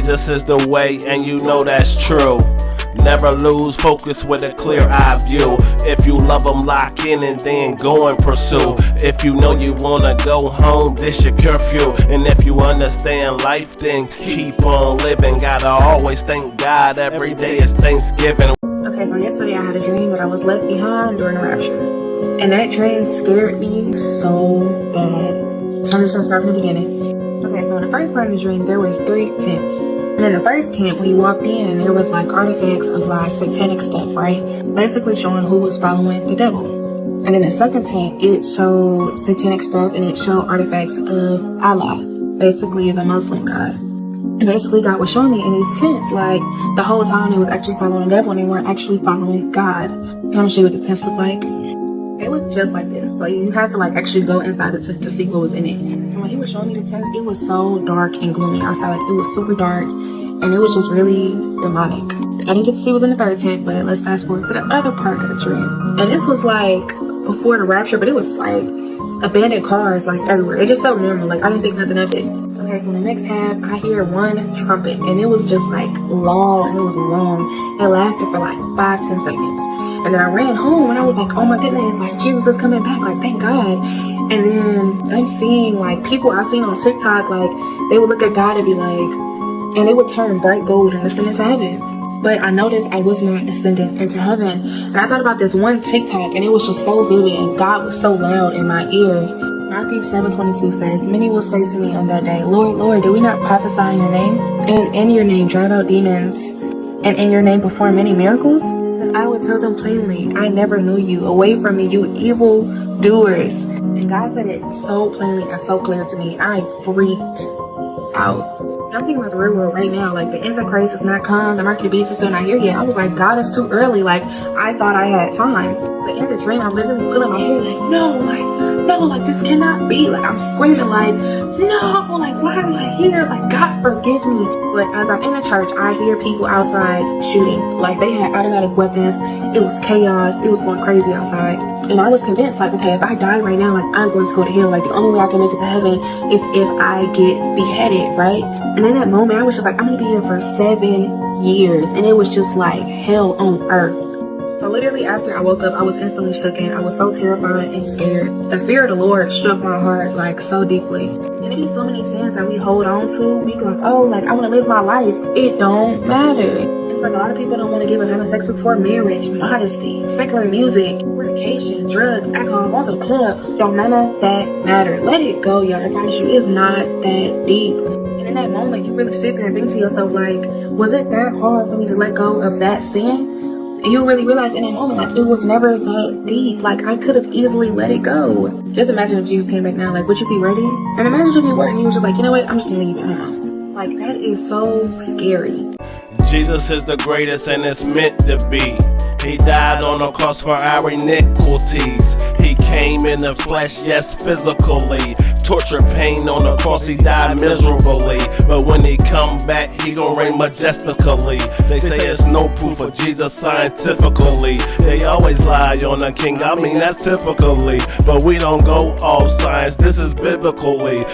Jesus is the way, and you know that's true. Never lose focus with a clear eye view. If you love them, lock in and then go and pursue. If you know you wanna go home, this your curfew. And if you understand life, then keep on living. Gotta always thank God, every day is Thanksgiving. Okay, so yesterday I had a dream that I was left behind during the rapture. And that dream scared me so bad. So I'm just gonna start from the beginning. Okay, so in the first part of the dream, there was 3 tents. And in the first tent, when you walked in, there was like artifacts of like satanic stuff, right? Basically showing who was following the devil. And then the second tent, it showed satanic stuff and it showed artifacts of Allah, basically the Muslim God. And basically God was showing me in these tents, like the whole time they was actually following the devil and they weren't actually following God. I'm gonna show you what the tents look like. They look just like this. So you had to like actually go inside the tent to see what was in it. And when he was showing me the tent, it was so dark and gloomy outside. Like it was super dark and it was just really demonic. I didn't get to see what was in the third tent, but let's fast forward to the other part of the dream. And this was like before the rapture, but it was like abandoned cars like everywhere. It just felt normal. Like I didn't think nothing of it. Okay, so in the next half, I hear one trumpet and it was just like long and it was long. It lasted for like 5-10 seconds. And then I ran home and I was like, oh my goodness, like Jesus is coming back, like thank God. And then I'm seeing like people I've seen on TikTok, like they would look at God and be like, and they would turn bright gold and ascend into heaven. But I noticed I was not ascending into heaven. And I thought about this one TikTok and it was just so vivid and God was so loud in my ear. Matthew 7:22 says, many will say to me on that day, Lord, Lord, did we not prophesy in your name? And in your name drive out demons? And in your name perform many miracles? Then I would tell them plainly, I never knew you. Away from me, you evil doers. And God said it so plainly and so clear to me. I freaked out. I'm thinking about the real world right now. Like the Antichrist has not come. The mark of the beast is still not here yet. I was like, God, it's too early. Like I thought I had time. But in the dream, I'm literally feeling my head like, no, like this cannot be. Like I'm screaming like, no, like why am I here? Like God forgive me. But as I'm in the church, I hear people outside shooting. Like they had automatic weapons. It was chaos. It was going crazy outside. And I was convinced like, okay, if I die right now, like I'm going to go to hell. Like the only way I can make it to heaven is if I get beheaded, right? And in that moment, I was just like, I'm gonna be here for 7 years. And it was just like hell on earth. So literally after I woke up, I was instantly shaken. I was so terrified and scared. The fear of the Lord struck my heart like so deeply. And there be so many sins that we hold on to. We go like, oh, like I want to live my life. It don't matter. It's like a lot of people don't want to give up having sex before marriage, modesty, secular music, fornication, drugs, alcohol, going to the club. Don't none of that matter. Let it go, y'all. I promise you, it's not that deep. And in that moment, you really sit there and think to yourself like, was it that hard for me to let go of that sin? And you really realize in that moment, like, it was never that deep. Like, I could have easily let it go. Just imagine if Jesus came back now, like, would you be ready? And imagine if you weren't, and you was just like, you know what, I'm just gonna leave it home. Like, that is so scary. Jesus is the greatest and it's meant to be. He died on the cross for our iniquities. He came in the flesh, yes, physically. Torture, pain on the cross, he died miserably. But when he come back, he gon' reign majestically. They say it's no proof of Jesus scientifically. They always lie on the king, I mean that's typically. But we don't go off science, this is biblically.